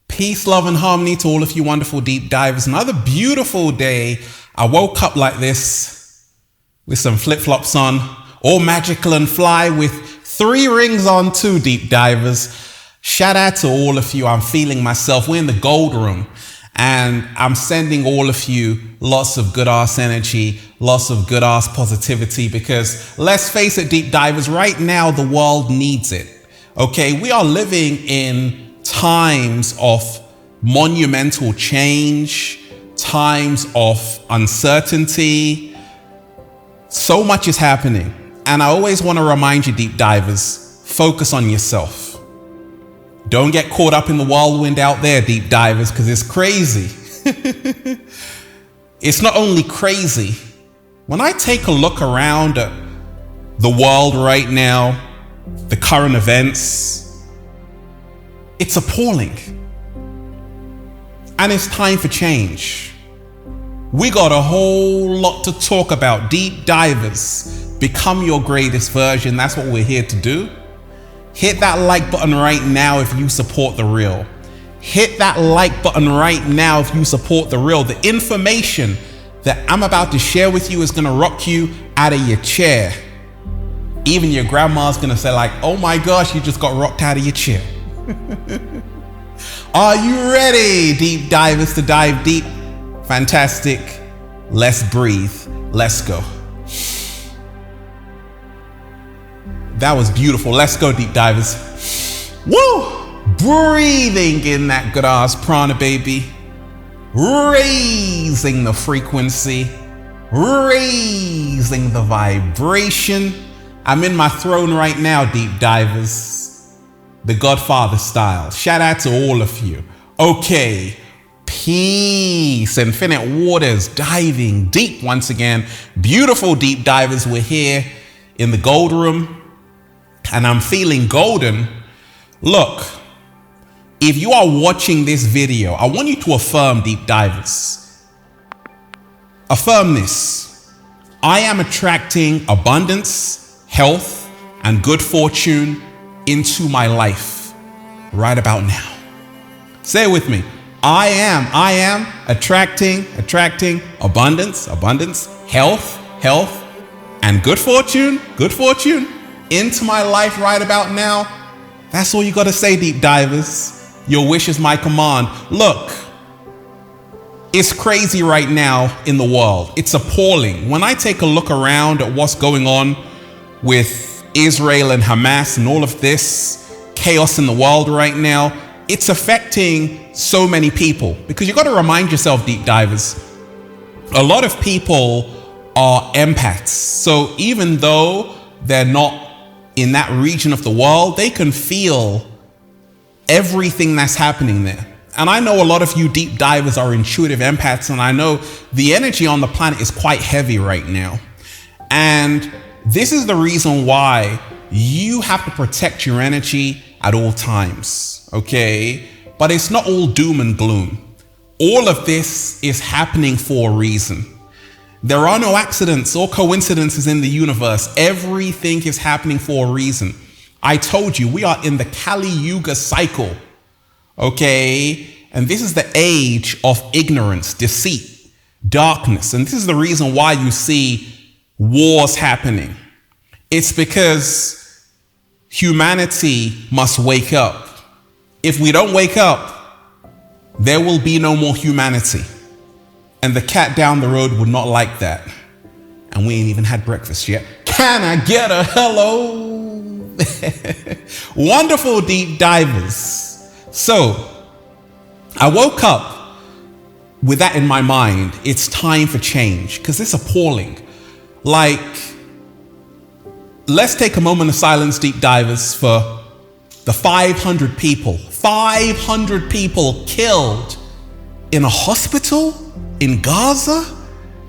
Peace, love, and harmony to all of you wonderful deep divers. Another beautiful day. I woke up like this with some flip-flops on, all magical and fly with 3 rings on too, deep divers. Shout out to all of you. I'm feeling myself. We're in the gold room and I'm sending all of you lots of good ass energy, lots of good ass positivity, because let's face it, deep divers, right now the world needs it. Okay, we are living in times of monumental change, times of uncertainty. So much is happening. And I always want to remind you, deep divers, focus on yourself. Don't get caught up in the whirlwind out there, deep divers, because it's crazy. It's not only crazy. When I take a look around at the world right now, the current events, it's appalling. And it's time for change. We got a whole lot to talk about. Deep divers, become your greatest version. That's what we're here to do. Hit that like button right now if you support the real. Hit that like button right now if you support the real. The information that I'm about to share with you is gonna rock you out of your chair. Even your grandma's gonna say like, oh my gosh, you just got rocked out of your chair. Are you ready, deep divers, to dive deep? Fantastic. Let's breathe. Let's go. That was beautiful. Let's go, deep divers. Woo! Breathing in that good ass prana, baby. Raising the frequency. Raising the vibration. I'm in my throne right now, deep divers. The Godfather style. Shout out to all of you. Okay. Peace. Infinite waters. Diving deep once again. Beautiful deep divers. We're here in the gold room. And I'm feeling golden. Look. If you are watching this video, I want you to affirm, deep divers. Affirm this. I am attracting abundance, health, and good fortune into my life right about now. Say it with me. I am attracting abundance, health, and good fortune into my life right about now. That's all you got to say, deep divers. Your wish is my command. Look, it's crazy right now in the world. It's appalling. When I take a look around at what's going on with Israel and Hamas and all of this chaos in the world right now, it's affecting so many people. Because you got to remind yourself, deep divers, a lot of people are empaths. So even though they're not in that region of the world, they can feel everything that's happening there. And I know a lot of you deep divers are intuitive empaths, and I know the energy on the planet is quite heavy right now. And this is the reason why you have to protect your energy at all times, okay? But it's not all doom and gloom. All of this is happening for a reason. There are no accidents or coincidences in the universe. Everything is happening for a reason. I told you, we are in the Kali Yuga cycle, okay? And this is the age of ignorance, deceit, darkness. And this is the reason why you see wars happening. It's because humanity must wake up. If we don't wake up, there will be no more humanity. And the cat down the road would not like that. And we ain't even had breakfast yet. Can I get a hello? Wonderful deep divers. So I woke up with that in my mind. It's time for change, because it's appalling. Like, let's take a moment of silence, deep divers, for the 500 people killed in a hospital in Gaza.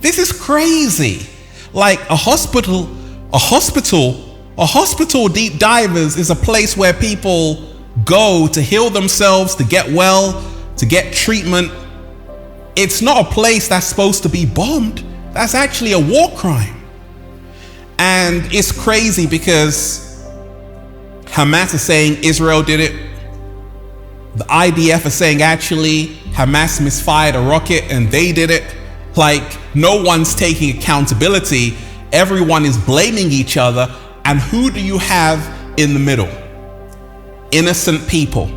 This is crazy. Like a hospital, deep divers is a place where people go to heal themselves, to get well, to get treatment. It's not a place that's supposed to be bombed. That's actually a war crime. And it's crazy because Hamas is saying Israel did it. The IDF is saying actually Hamas misfired a rocket and they did it. Like, no one's taking accountability. Everyone is blaming each other. And who do you have in the middle? Innocent people.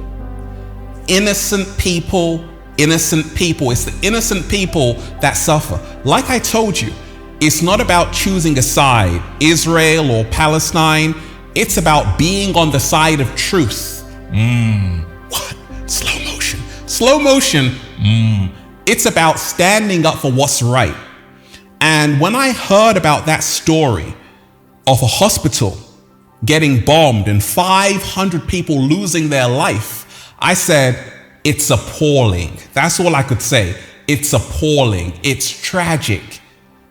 Innocent people. Innocent people. It's the innocent people that suffer. Like I told you, it's not about choosing a side, Israel or Palestine. It's about being on the side of truth. What? Slow motion. Slow motion. It's about standing up for what's right. And when I heard about that story of a hospital getting bombed and 500 people losing their life, I said, it's appalling. That's all I could say. It's appalling. It's tragic.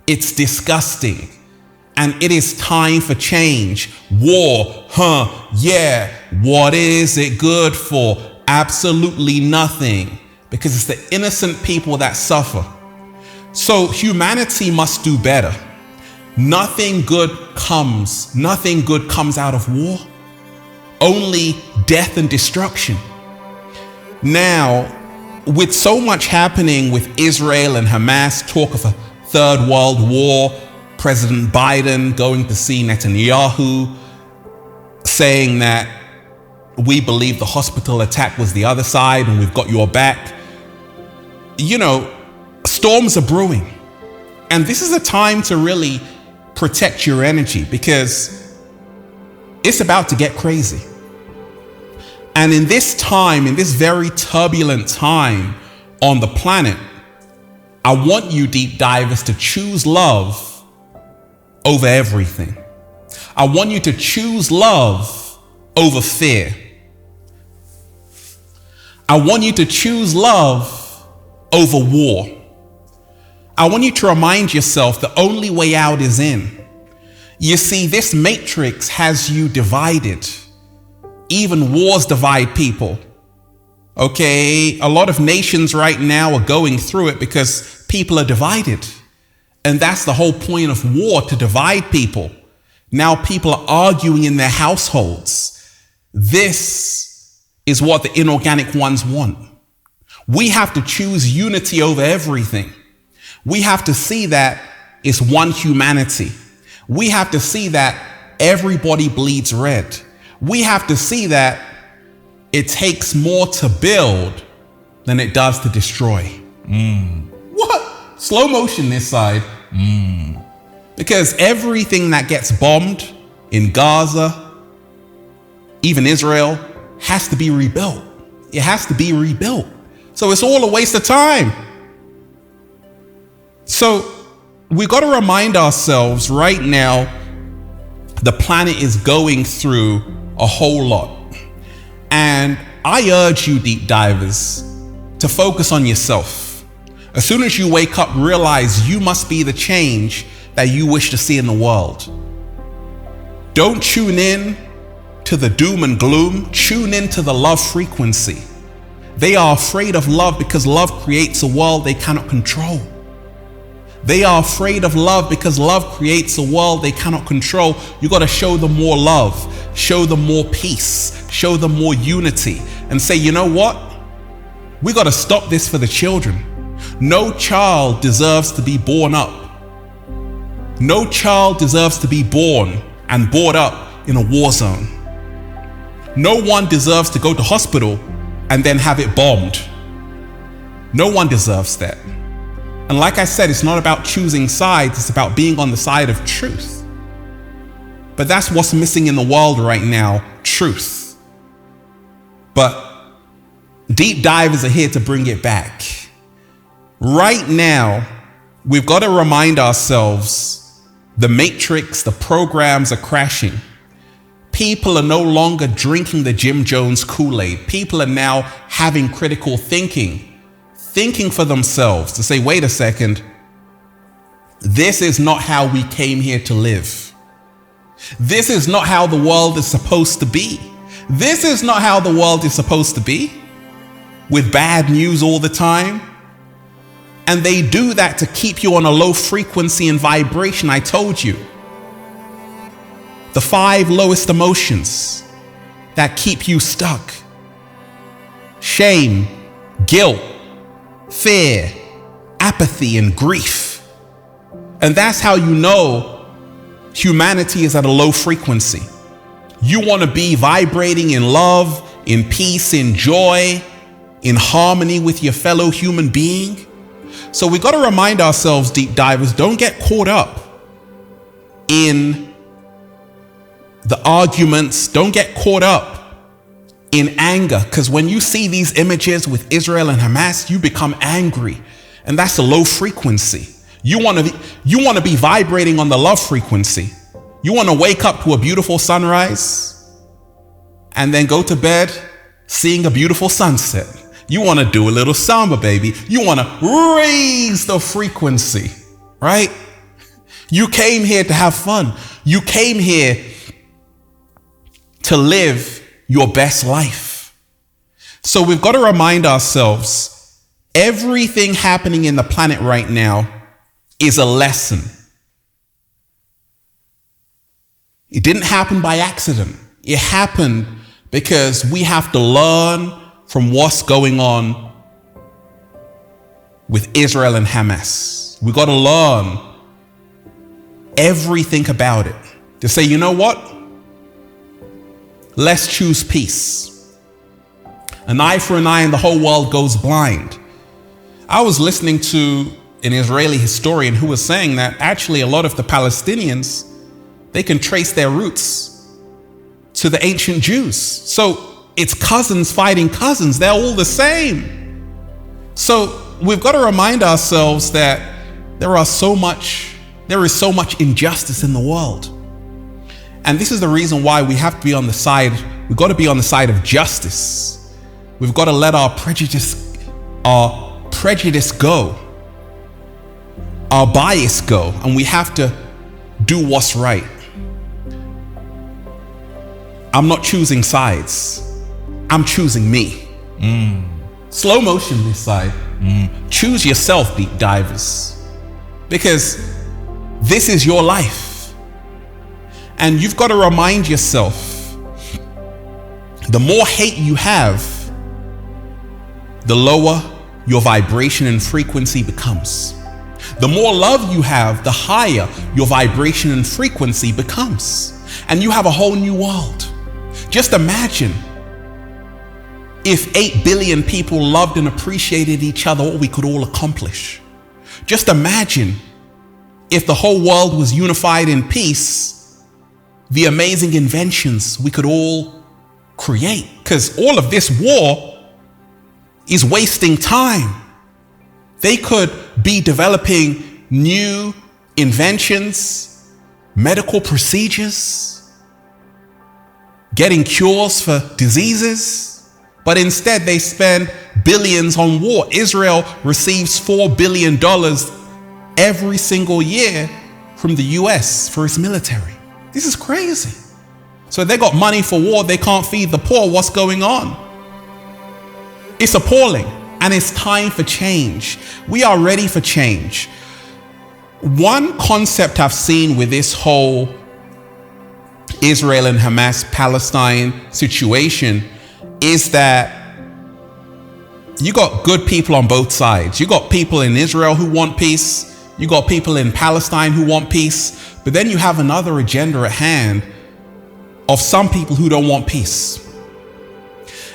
It's disgusting. And it is time for change. War, yeah. What is it good for? Absolutely nothing. Because it's the innocent people that suffer. So humanity must do better. Nothing good comes out of war. Only death and destruction. Now, with so much happening with Israel and Hamas, talk of a third world war, President Biden going to see Netanyahu, saying that we believe the hospital attack was the other side and we've got your back. You know, storms are brewing. And this is a time to really protect your energy because it's about to get crazy. And in this time, in this very turbulent time on the planet, I want you deep divers to choose love over everything. I want you to choose love over fear. I want you to choose love over war. I want you to remind yourself the only way out is in. You see, this matrix has you divided. Even wars divide people. Okay, a lot of nations right now are going through it because people are divided. And that's the whole point of war, to divide people. Now people are arguing in their households. This is what the inorganic ones want. We have to choose unity over everything. We have to see that it's one humanity. We have to see that everybody bleeds red. We have to see that it takes more to build than it does to destroy. What? Slow motion this side. Because everything that gets bombed in Gaza, even Israel, has to be rebuilt. It has to be rebuilt. So it's all a waste of time. So we got to remind ourselves right now, the planet is going through a whole lot. And I urge you, deep divers, to focus on yourself. As soon as you wake up, realize you must be the change that you wish to see in the world. Don't tune in to the doom and gloom. Tune into the love frequency. They are afraid of love because love creates a world they cannot control. They are afraid of love because love creates a world they cannot control. You got to show them more love, show them more peace, show them more unity, and say, you know what? We got to stop this for the children. No child deserves to be born up. No child deserves to be born and brought up in a war zone. No one deserves to go to hospital and then have it bombed. No one deserves that. And like I said, it's not about choosing sides, it's about being on the side of truth. But that's what's missing in the world right now, truth. But deep divers are here to bring it back. Right now, we've got to remind ourselves the matrix, the programs are crashing. People are no longer drinking the Jim Jones Kool-Aid. People are now having critical thinking for themselves to say, wait a second, This is not how we came here to live. This is not how the world is supposed to be. This is not how the world is supposed to be, with bad news all the time. And they do that to keep you on a low frequency and vibration. I told you. The 5 lowest emotions that keep you stuck: shame, guilt, fear, apathy, and grief. And that's how you know humanity is at a low frequency. You want to be vibrating in love, in peace, in joy, in harmony with your fellow human being. So we got to remind ourselves, deep divers, don't get caught up in the arguments. Don't get caught up in anger, because when you see these images with Israel and Hamas, you become angry, and that's a low frequency. You want to be vibrating on the love frequency. You want to wake up to a beautiful sunrise and then go to bed seeing a beautiful sunset. You want to do a little samba, baby. You want to raise the frequency, right? You came here to have fun. You came here to live your best life. So we've got to remind ourselves, everything happening in the planet right now is a lesson. It didn't happen by accident. It happened because we have to learn from what's going on with Israel and Hamas. We got to learn everything about it to say, you know what? Let's choose peace. An eye for an eye and the whole world goes blind. I was listening to an Israeli historian who was saying that actually a lot of the Palestinians, they can trace their roots to the ancient Jews. So it's cousins fighting cousins. They're all the same. So we've got to remind ourselves that there is so much injustice in the world. And this is the reason why we have to be on the side, we've got to be on the side of justice. We've got to let our prejudice go, our bias go, and we have to do what's right. I'm not choosing sides. I'm choosing me. Slow motion this side. Choose yourself, deep divers, because this is your life. And you've got to remind yourself, the more hate you have, the lower your vibration and frequency becomes. The more love you have, the higher your vibration and frequency becomes. And you have a whole new world. Just imagine if 8 billion people loved and appreciated each other, what we could all accomplish. Just imagine if the whole world was unified in peace, the amazing inventions we could all create. Because all of this war is wasting time. They could be developing new inventions, medical procedures, getting cures for diseases, but instead they spend billions on war. Israel receives $4 billion every single year from the US for its military. This is crazy. So they got money for war, they can't feed the poor. What's going on? It's appalling, and it's time for change. We are ready for change. One concept I've seen with this whole Israel and Hamas Palestine situation is that you got good people on both sides. You got people in Israel who want peace. You got people in Palestine who want peace. But then you have another agenda at hand of some people who don't want peace.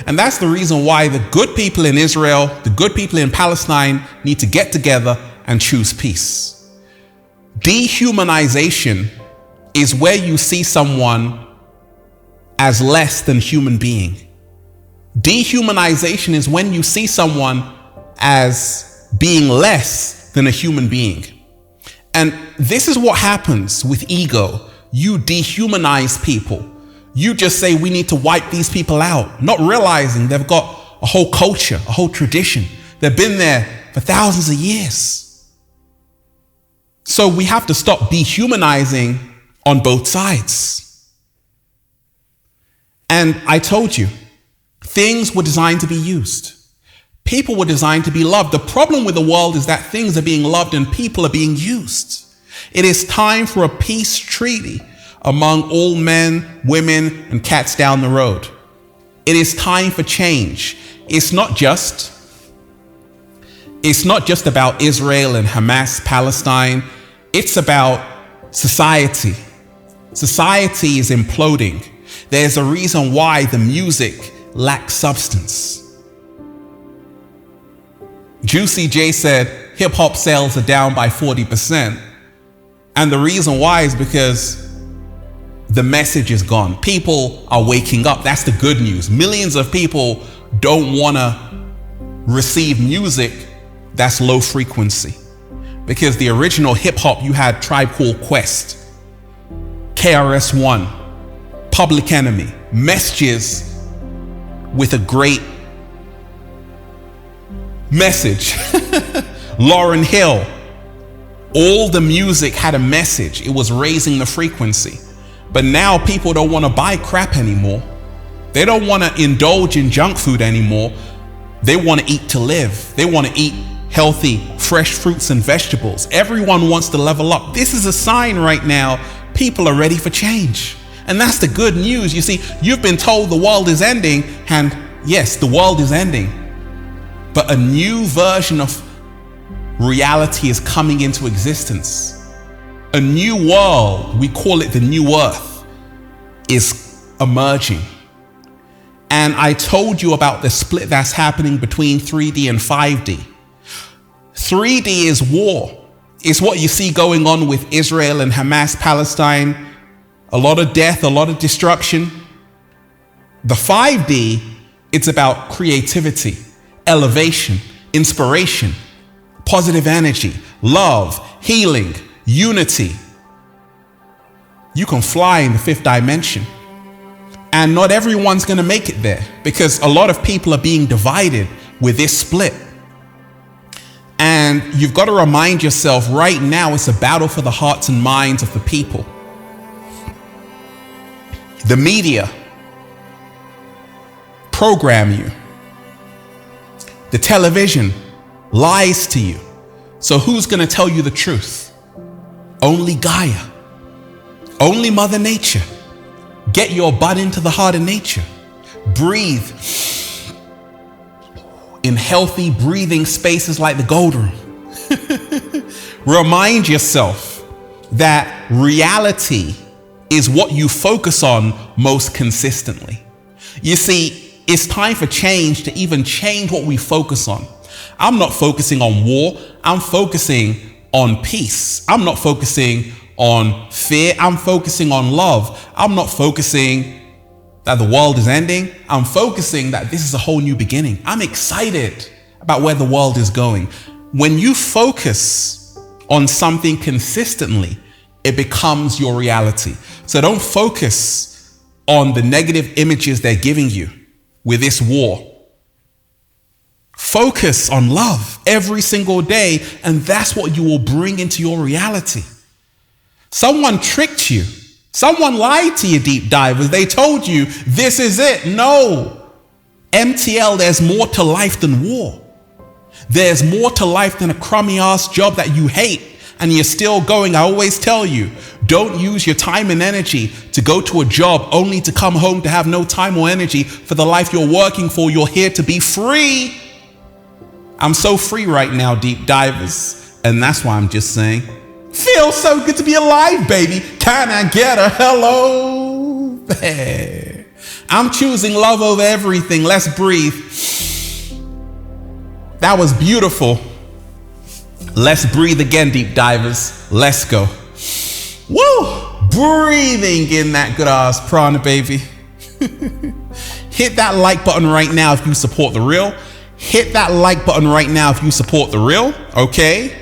And that's the reason why the good people in Israel, the good people in Palestine need to get together and choose peace. Dehumanization is where you see someone as less than human being. Dehumanization is when you see someone as being less than a human being. And this is what happens with ego. You dehumanize people. You just say we need to wipe these people out, not realizing they've got a whole culture, a whole tradition. They've been there for thousands of years. So we have to stop dehumanizing on both sides. And I told you, things were designed to be used. People were designed to be loved. The problem with the world is that things are being loved and people are being used. It is time for a peace treaty among all men, women, and cats down the road. It is time for change. It's not just about Israel and Hamas, Palestine. It's about society. Society is imploding. There's a reason why the music lacks substance. Juicy J said hip hop sales are down by 40%. And the reason why is because the message is gone. People are waking up. That's the good news. Millions of people don't want to receive music that's low frequency. Because the original hip hop, you had Tribe Called Quest, KRS-One, Public Enemy, messages with a great message. Lauryn Hill, all the music had a message. It was raising the frequency. But now people don't want to buy crap anymore. They don't want to indulge in junk food anymore. They want to eat to live. They want to eat healthy, fresh fruits and vegetables. Everyone wants to level up. This is a sign right now. People are ready for change. And that's the good news. You see, you've been told the world is ending, and yes, the world is ending. But a new version of reality is coming into existence. A new world, we call it the new earth, is emerging. And I told you about the split that's happening between 3D and 5D. 3D is war. It's what you see going on with Israel and Hamas, Palestine. A lot of death, a lot of destruction. The 5D, it's about creativity, elevation, inspiration, positive energy, love, healing, unity. You can fly in the 5th dimension. And not everyone's going to make it there because a lot of people are being divided with this split. And you've got to remind yourself right now it's a battle for the hearts and minds of the people. The media program you. The television lies to you. So who's going to tell you the truth? Only Gaia. Only Mother Nature. Get your butt into the heart of nature. Breathe in healthy breathing spaces like the Gold Room. Remind yourself that reality is what you focus on most consistently. You see, it's time for change to even change what we focus on. I'm not focusing on war. I'm focusing on peace. I'm not focusing on fear. I'm focusing on love. I'm not focusing that the world is ending. I'm focusing that this is a whole new beginning. I'm excited about where the world is going. When you focus on something consistently, it becomes your reality. So don't focus on the negative images they're giving you with this war. Focus on love every single day, and that's what you will bring into your reality. Someone tricked you. Someone lied to you, deep divers. They told you this is it. No. MTL, there's more to life than war. There's more to life than a crummy ass job that you hate and you're still going. I always tell you, don't use your time and energy to go to a job only to come home to have no time or energy for the life you're working for. You're here to be free. I'm so free right now, deep divers. And that's why I'm just saying, feels so good to be alive, baby. Can I get a hello? I'm choosing love over everything. Let's breathe. That was beautiful. Let's breathe again, deep divers. Let's go. Woo! Breathing in that good ass prana, baby. Hit that like button right now if you support the real. Hit that like button right now if you support the real. Okay?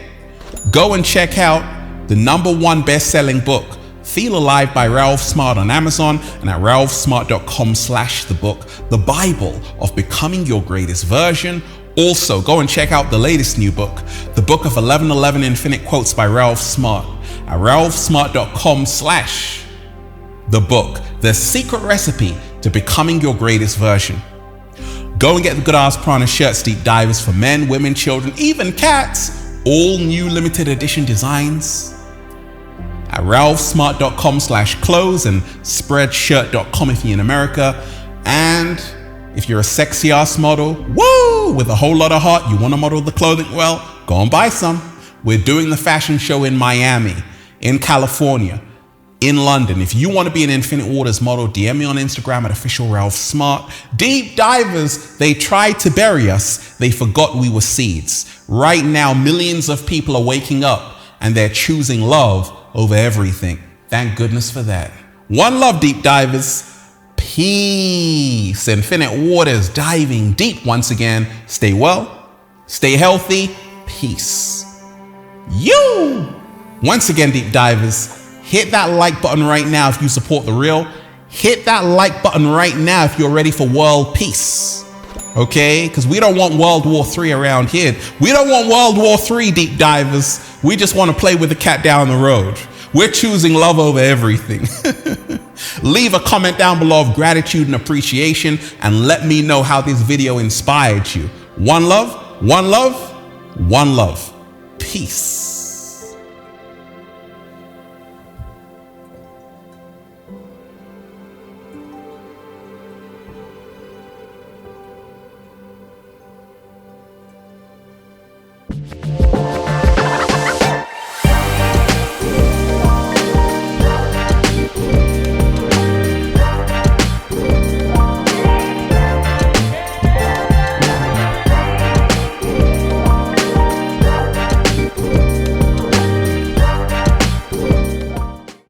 Go and check out the #1 best-selling book, Feel Alive by Ralph Smart on Amazon and at ralphsmart.com/the book, the Bible of becoming your greatest version Also, go and check out the latest new book, the Book of 1111 Infinite Quotes by Ralph Smart at ralphsmart.com/the book, the secret recipe to becoming your greatest version. Go and get the Good Ass Prana shirts, deep divers, for men, women, children, even cats. All new limited edition designs at ralphsmart.com/clothes and spreadshirt.com if you're in America. And if you're a sexy ass model, woo, with a whole lot of heart, you want to model the clothing, well, go and buy some. We're doing the fashion show in Miami, in California, in London. If you want to be an Infinite Waters model, DM me on Instagram at official Ralph Smart. Deep divers, they tried to bury us. They forgot we were seeds. Right now, millions of people are waking up and they're choosing love over everything. Thank goodness for that. One love, deep divers. Peace. Infinite Waters diving deep once again. Stay well, stay healthy. Peace. You. Once again, deep divers, hit that like button right now if you support the real. Hit that like button right now if you're ready for world peace. Okay? Because we don't want World War III around here. We don't want World War III, deep divers. We just want to play with the cat down the road. We're choosing love over everything. Leave a comment down below of gratitude and appreciation and let me know how this video inspired you. One love, one love, one love. Peace.